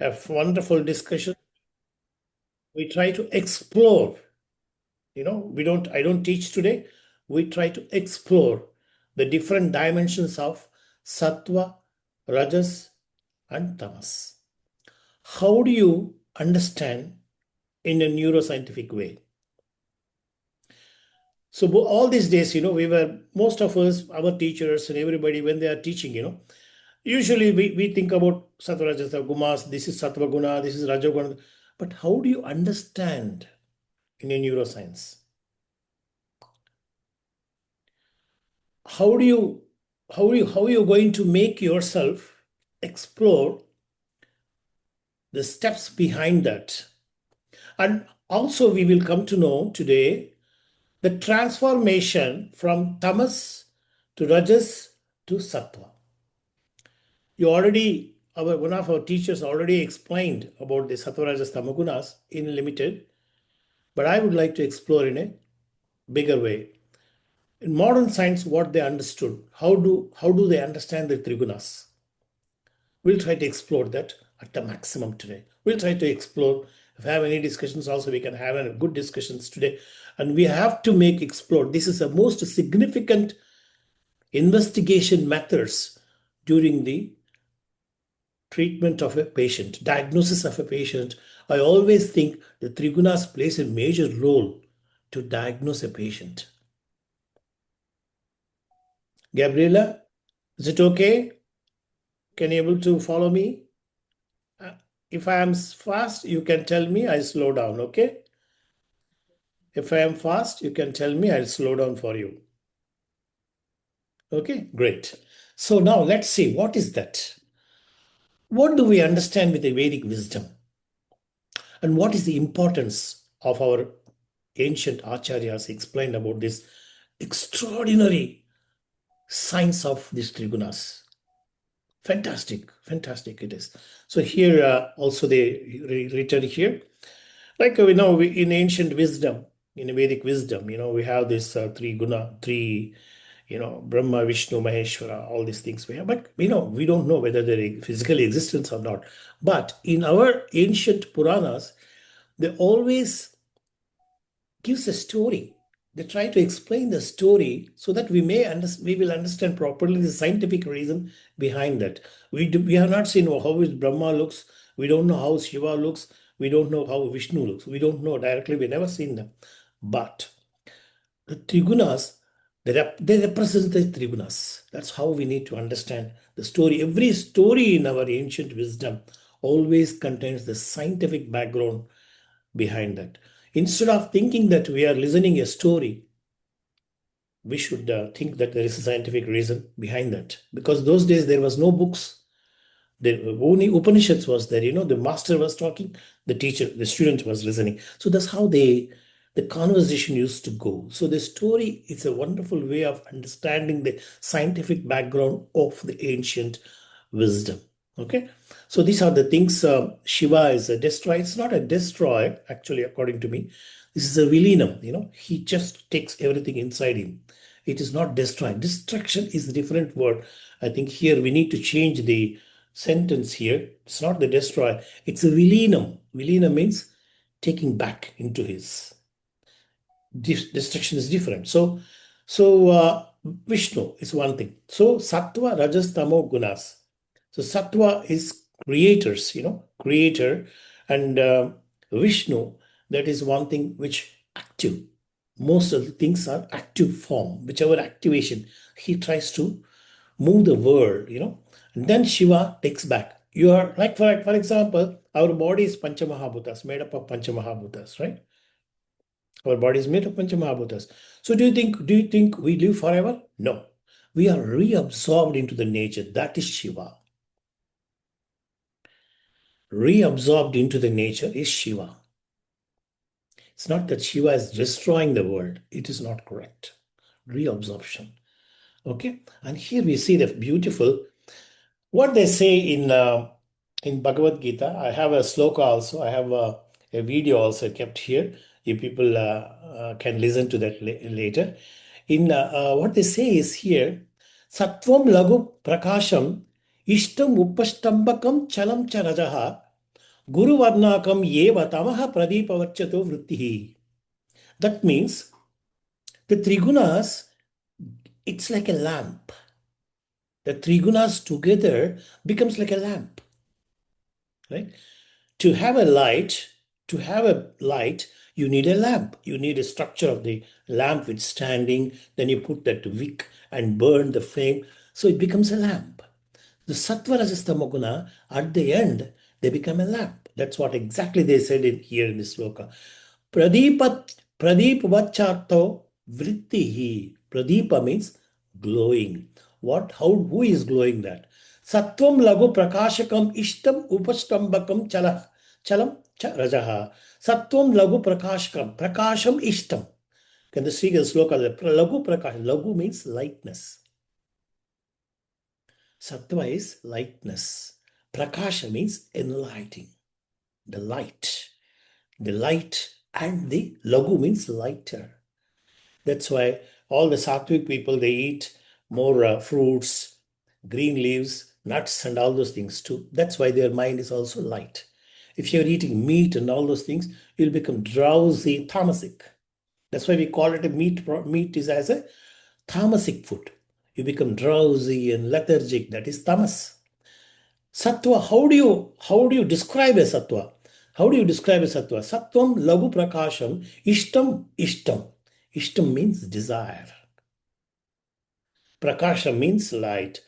a wonderful discussion. We try to explore, I don't teach today. We try to explore the different dimensions of sattva, rajas, and tamas. How do you understand in a neuroscientific way? So all these days, most of us, our teachers and everybody, when they are teaching, usually we think about sattva, rajas, gumas, this is sattva guna, this is raja guna. But how do you understand in a neuroscience? How do you how are you going to make yourself explore the steps behind that? And also we will come to know today the transformation from tamas to rajas to sattva. You already, one of our teachers already explained about the sattva rajas tamagunas in limited, but I would like to explore in a bigger way. In modern science, what they understood, how do they understand the trigunas? We'll try to explore that at the maximum today. We'll try to explore. If we have any discussions, also we can have a good discussions today. And we have to make explore. This is the most significant investigation methods during the treatment of a patient, diagnosis of a patient. I always think the trigunas plays a major role to diagnose a patient. Gabriela, is it okay? Can you able to follow me? If I am fast, you can tell me, I'll slow down, okay? If I am fast, you can tell me, I'll slow down for you. Okay, great. So now let's see, what is that? What do we understand with the Vedic wisdom? And what is the importance of our ancient acharyas explained about this extraordinary science of these trigunas? Fantastic, fantastic it is. So here also they written here, like we know in ancient wisdom, in Vedic wisdom, we have this three, Brahma, Vishnu, Maheshwara, all these things we have. But we don't know whether they physically exist or not. But in our ancient Puranas, they always gives a story. They try to explain the story so that we will understand properly the scientific reason behind that. We have not seen how is Brahma looks. We don't know how Shiva looks. We don't know how Vishnu looks. We don't know directly. We never seen them. But the trigunas, they represent the trigunas. That's how we need to understand the story. Every story in our ancient wisdom always contains the scientific background behind that. Instead of thinking that we are listening a story, we should think that there is a scientific reason behind that. Because those days there was no books. The only Upanishads was there. The master was talking, the teacher, the student was listening. So that's how the conversation used to go. So the story is a wonderful way of understanding the scientific background of the ancient wisdom. Okay, so these are the things. Shiva is a destroyer. It's not a destroyer, actually, according to me. This is a vilinam. He just takes everything inside him. It is not destroying. Destruction is a different word. I think here we need to change the sentence here. It's not the destroyer. It's a vilinam. Vilinam means taking back into his. Destruction is different. So Vishnu is one thing. So sattva, rajas, tamo, gunas. So sattva is creators, creator, and Vishnu, that is one thing which active. Most of the things are active form, whichever activation he tries to move the world. And then Shiva takes back. You are like for example, our body is Panchamahabhutas, made up of Panchamahabhutas, right? Our body is made of Panchamahabhutas. So do you think we live forever? No. We are reabsorbed into the nature. That is Shiva. Reabsorbed into the nature is Shiva. It's not that Shiva is destroying the world. It is not correct. Reabsorption. Okay? And here we see the beautiful, what they say in Bhagavad Gita. I have a sloka also. I have a video also kept here. If people can listen to that later. In what they say is here, Sattvam Lagu Prakasham Ishtam Upastambakam Chalam Charajaha Guru Varnakam Yeva Tamaha Pradipavacchato Vrittihi. That means the Trigunas, it's like a lamp. The Trigunas together becomes like a lamp, right? To have a light, to have a light, you need a lamp. You need a structure of the lamp with standing. Then you put that wick and burn the flame. So it becomes a lamp. The sattva rajas tamoguna, at the end, they become a lamp. That's what exactly they said in here in this sloka. Pradeep vacharto vrittihi. Pradeepa means glowing. What? How? Who is glowing that? Sattvam lagu prakashakam ishtam upastambakam chalam cha rajaha. Sattvam lagu prakashakam. Prakasham ishtam. Can the see the sloka? Lagu prakash. Lagu means lightness. Sattva is lightness. Prakasha means enlightening. The light. The light and the lagu means lighter. That's why all the sattvic people, they eat more fruits, green leaves, nuts, and all those things too. That's why their mind is also light. If you're eating meat and all those things, you'll become drowsy, tamasic. That's why we call it a meat is as a tamasic food. You become drowsy and lethargic. That is tamas. Sattva, how do you describe a sattva? How do you describe a sattva? Sattvam lagu prakasham ishtam ishtam. Ishtam means desire. Prakasha means light.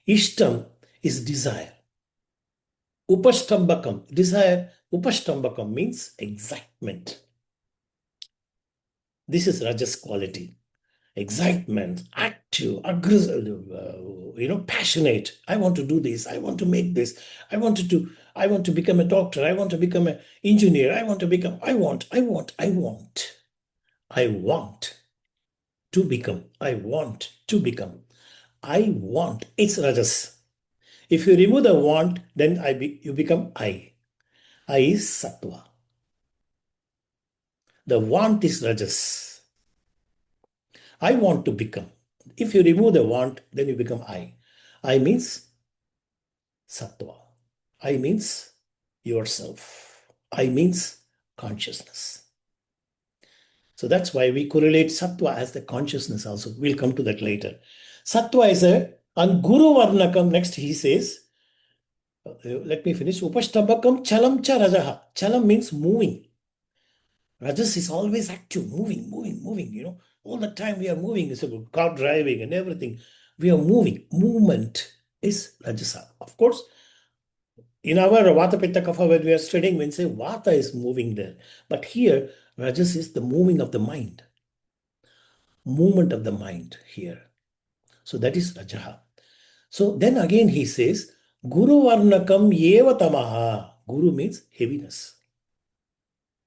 Ishtam is desire. Upastambakam, desire. Upastambakam means excitement. This is Rajas quality. Excitement, active, aggressive, passionate. I want to do this. I want to make this. I want to become a doctor. I want to become an engineer. I want to become, I want to become. I want to become. I want. It's Rajas. If you remove the want, then you become I. I is Sattva. The want is Rajas. I want to become. If you remove the want, then you become I. I means Sattva. I means yourself. I means consciousness. So that's why we correlate Sattva as the consciousness also. We'll come to that later. Sattva is and Guru Varnakam, next he says, let me finish. Upastabakam chalam cha rajaha. Chalam means moving. Rajas is always active, moving. All the time we are moving. It's about car driving and everything. We are moving. Movement is Rajasa. Of course, in our Vata Pitta Kapha, when we are studying, when say Vata is moving there. But here, Rajas is the moving of the mind. Movement of the mind here. So that is Rajaha. So then again he says, Guru Varnakam Yeva Tamaha. Guru means heaviness.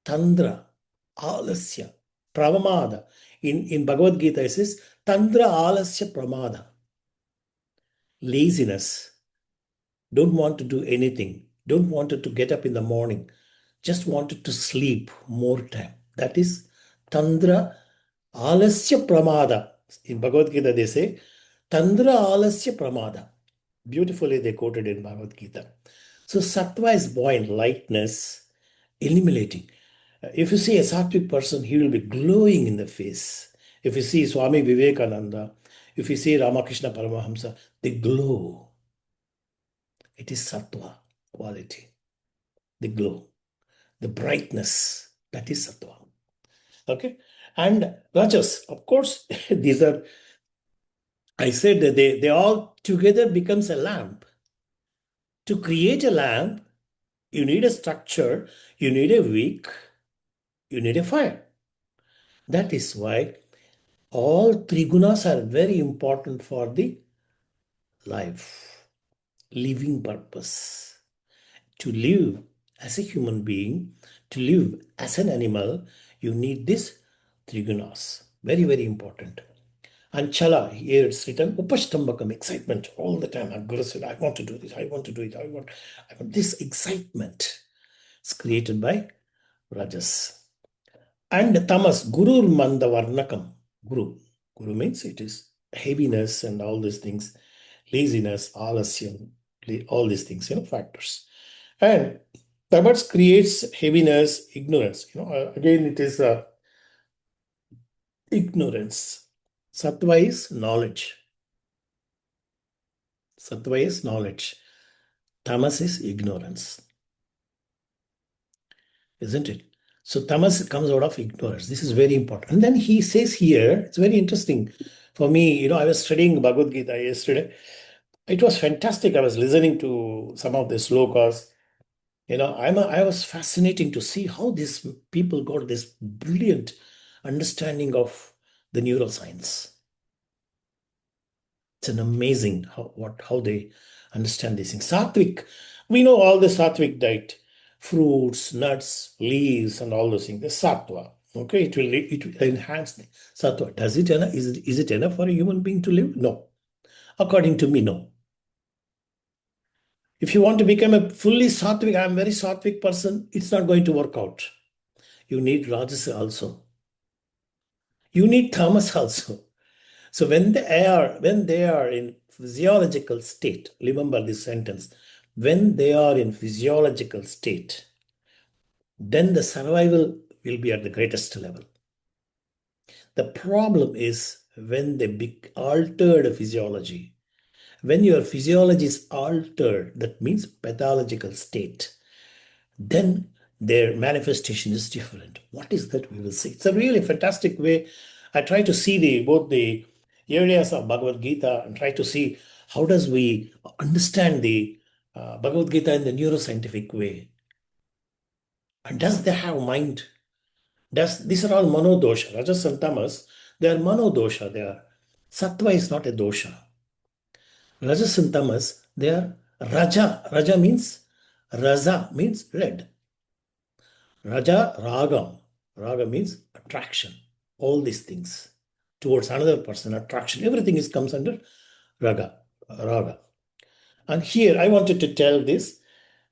Tandra, Alasya, Pramada. In Bhagavad Gita, it says, Tandra Alasya Pramada. Laziness. Don't want to do anything. Don't want to get up in the morning. Just wanted to sleep more time. That is Tandra Alasya Pramada. In Bhagavad Gita, they say, Tandra Alasya Pramada. Beautifully, they quoted in Bhagavad Gita. So, Sattva is buoyant, lightness, eliminating. If you see a sattvic person, he will be glowing in the face. If you see Swami Vivekananda, if you see Ramakrishna Paramahamsa, they glow. It is sattva quality, the glow, the brightness. That is sattva. Okay. And rajas, of course, these are, I said that they all together becomes a lamp. To create a lamp, you need a structure, you need a wick, you need a fire. That is why all three gunas are very important for the life, living purpose. To live as a human being, to live as an animal, you need this three gunas. Very, very important. And chala, here it's written, upastambakam, excitement all the time, aggressive. I want to do this, I want to do it, I want this excitement. It's created by rajas. And tamas, gurur mandavarnakam. Guru means it is heaviness and all these things, laziness, alasyam, all these things, factors. And Tamas creates heaviness, ignorance. Again, it is ignorance. Sattva is knowledge. Sattva is knowledge. Tamas is ignorance, isn't it? So tamas comes out of ignorance. This is very important. And then he says here, it's very interesting for me. I was studying Bhagavad Gita yesterday. It was fantastic. I was listening to some of the slokas. I was fascinating to see how these people got this brilliant understanding of the neuroscience. It's an amazing how they understand these things. Sattvic, we know all the sattvic diet, fruits, nuts, leaves, and all those things. The sattva. Okay, it will enhance the sattva. Does it enough? Is it enough for a human being to live? No. According to me, no. If you want to become a fully sattvic, I'm a very sattvic person, it's not going to work out. You need rajas also. You need tamas also. So when they are in physiological state, remember this sentence, when they are in physiological state, then the survival will be at the greatest level. The problem is when they be altered physiology. When your physiology is altered, that means pathological state, then their manifestation is different. What is that? We will see. It's a really fantastic way. I try to see both the areas of Bhagavad Gita and try to see how does we understand the Bhagavad Gita in the neuroscientific way. And does they have mind? These are all manodosha, rajas and tamas. They are manodosha. They are sattva is not a dosha. Rajas and tamas, they are raja. Raja means red. Raja Ragam. Raga means attraction. All these things towards another person, attraction. Everything comes under Raga. Raga. And here I wanted to tell this.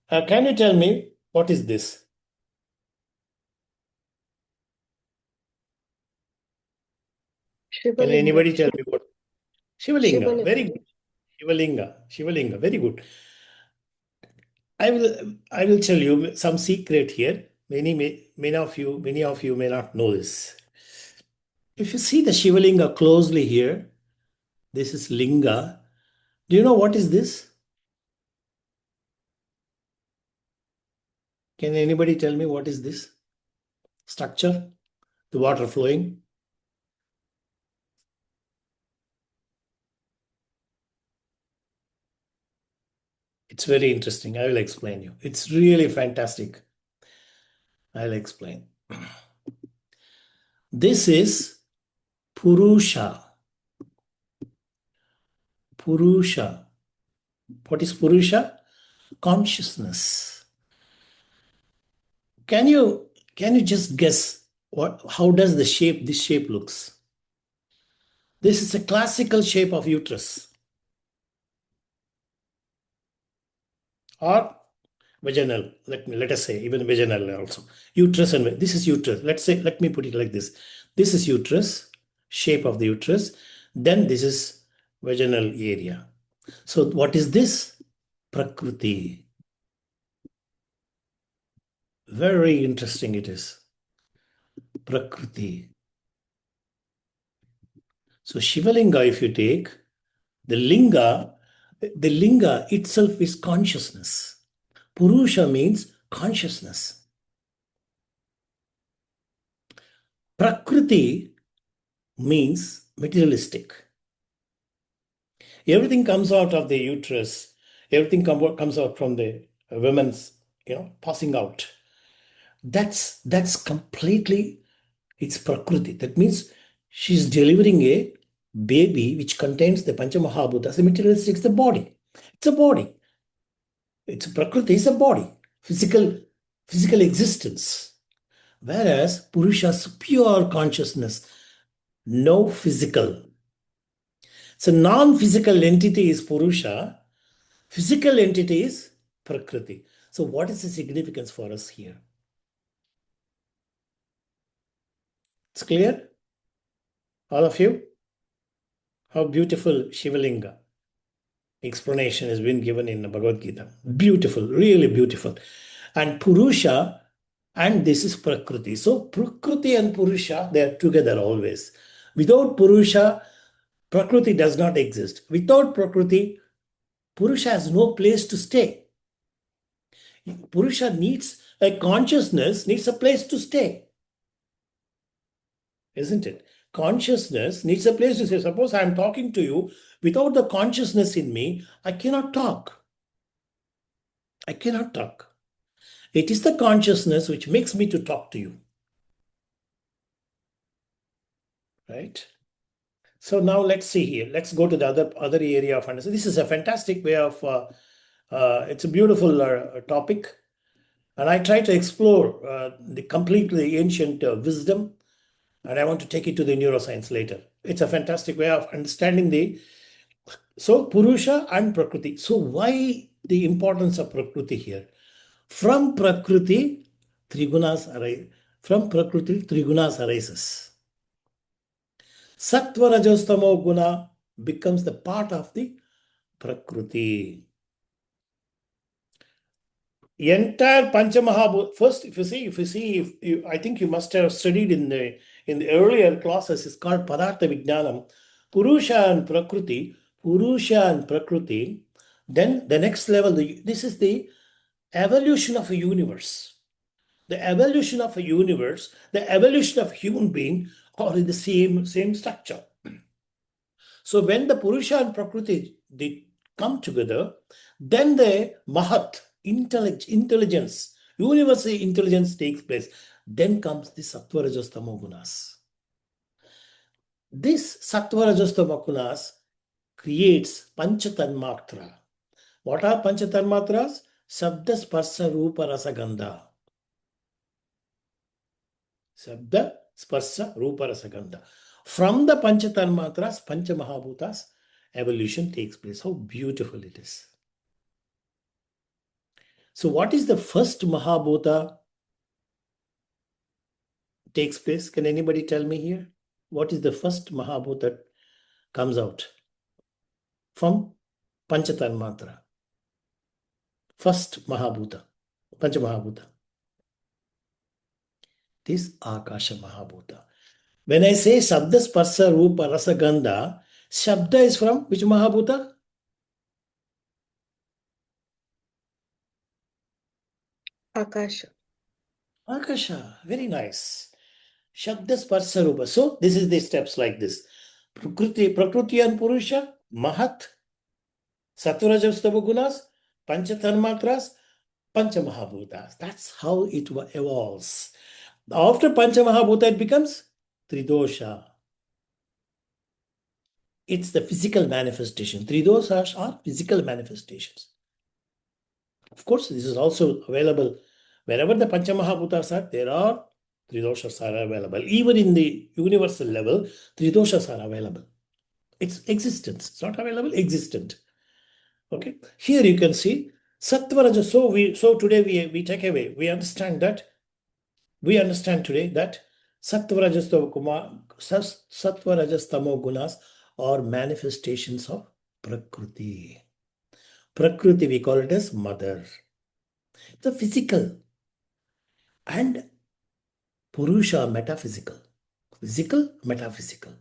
Can you tell me what is this? Can Shivalinga. anybody tell me what? Shivalinga. Very Shivalinga. good. Shivalinga. Shivalinga. Very good. I will tell you some secret here. Many of you may not know this. If you see the Shivalinga closely here, this is Linga. Do you know what is this? Can anybody tell me what is this structure? The water flowing? It's very interesting. I will explain you. It's really fantastic. I'll explain. This is Purusha. Purusha. What is Purusha? Consciousness. Can you just guess how does this shape looks? This is a classical shape of uterus or vaginal. Let us say even vaginal also. Uterus and this is uterus. Let me put it like this. This is uterus, shape of the uterus. Then this is vaginal area. So what is this? Prakriti. Very interesting it is. Prakriti. So Shivalinga, if you take the linga itself is consciousness. Purusha means consciousness. Prakriti means materialistic. Everything comes out of the uterus. Everything comes out from the women's, passing out. That's completely it's Prakriti. That means she's delivering a baby which contains the Panchamahabhutas. The materialistic is the body. It's a body. It's Prakriti is a body, physical existence. Whereas Purusha's pure consciousness, no physical. So non-physical entity is Purusha, physical entity is Prakriti. So what is the significance for us here? It's clear? All of you? How beautiful Shivalinga explanation has been given in the Bhagavad Gita. Beautiful, really beautiful. and Purusha, and this is Prakriti. So Prakriti and Purusha, they are together always. Without Purusha, Prakriti does not exist. Without Prakriti, Purusha has no place to stay. Purusha needs a consciousness, needs a place to stay, isn't it? Consciousness needs a place to stay. Suppose I am talking to you, without the consciousness in me, I cannot talk. I cannot talk. It is the consciousness which makes me to talk to you, right? So now let's see here. Let's go to the other area of understanding. This is a fantastic way of. It's a beautiful topic, and I try to explore the completely ancient wisdom, and I want to take it to the neuroscience later. It's a fantastic way of understanding the so Purusha and Prakriti. So why the importance of Prakriti here? From Prakriti, Trigunas arise. From Prakriti, Trigunas arises. Sattva Rajastamo Guna becomes the part of the Prakriti. Entire Panchamahabhut. First, if you, I think you must have studied in the earlier classes. It's called Padartha Vijnanam. Purusha and Prakriti. Purusha and Prakriti. Then the next level. This is the evolution of a universe. The evolution of a universe. The evolution of human being are in the same structure. So when the Purusha and Prakriti they come together, then the Mahat, intelligence, universal intelligence takes place. Then comes the Sattva Rajas Tamo Gunas. This Sattva Rajas Tamo Gunas creates Panchatanmatra. What are Panchatanmatras? Shabda, Sparsha, Rupa, Rasa, Gandha. Shabda, Sparsha, Rupa, Rasa, Gandha. From the Panchatanmatras, Pancha Mahabhutas, evolution takes place. How beautiful it is. So what is the first Mahabhuta takes place? Can anybody tell me here? What is the first Mahabhuta comes out from Panchatanmatra? First Mahabhuta, Pancha Mahabhuta. This Akasha Mahabhuta. When I say Shabda, Sparsha, Rupa, Rasa, Gandha, Shabda is from which Mahabhuta? Akasha. Akasha. Very nice. Shabda, Sparsha, Rupa. So this is the steps like this. Prakriti and Purusha, Mahat, Sattva-Rajas Gunas, Panchatanmatras, Panchamahabhutas. That's how it evolves. After Panchamahabhuta, it becomes Tridosha. It's the physical manifestation. Tridoshas are physical manifestations. Of course, this is also available. Wherever the Panchamahabhutas are, there are Tridoshas are available. Even in the universal level, Tridoshas are available. It's existence. It's not available, existent. Okay. Here you can see Sattva-Rajas. So today we take away. We understand today that Sattva-Rajas Tamo Gunas are manifestations of Prakriti. Prakriti, we call it as mother. The physical and Purusha metaphysical. Physical, metaphysical.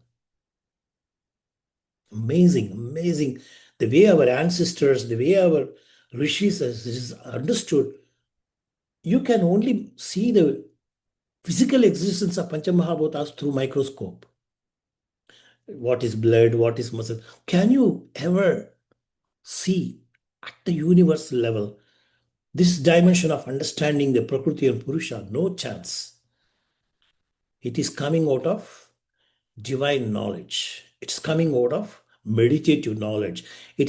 Amazing, amazing. The way our ancestors, the way our rishis is understood, you can only see the physical existence of Panchamahabhutas through microscope. What is blood? What is muscle? Can you ever see at the universal level this dimension of understanding the Prakriti and Purusha? No chance. It is coming out of divine knowledge. It's coming out of meditative knowledge. It is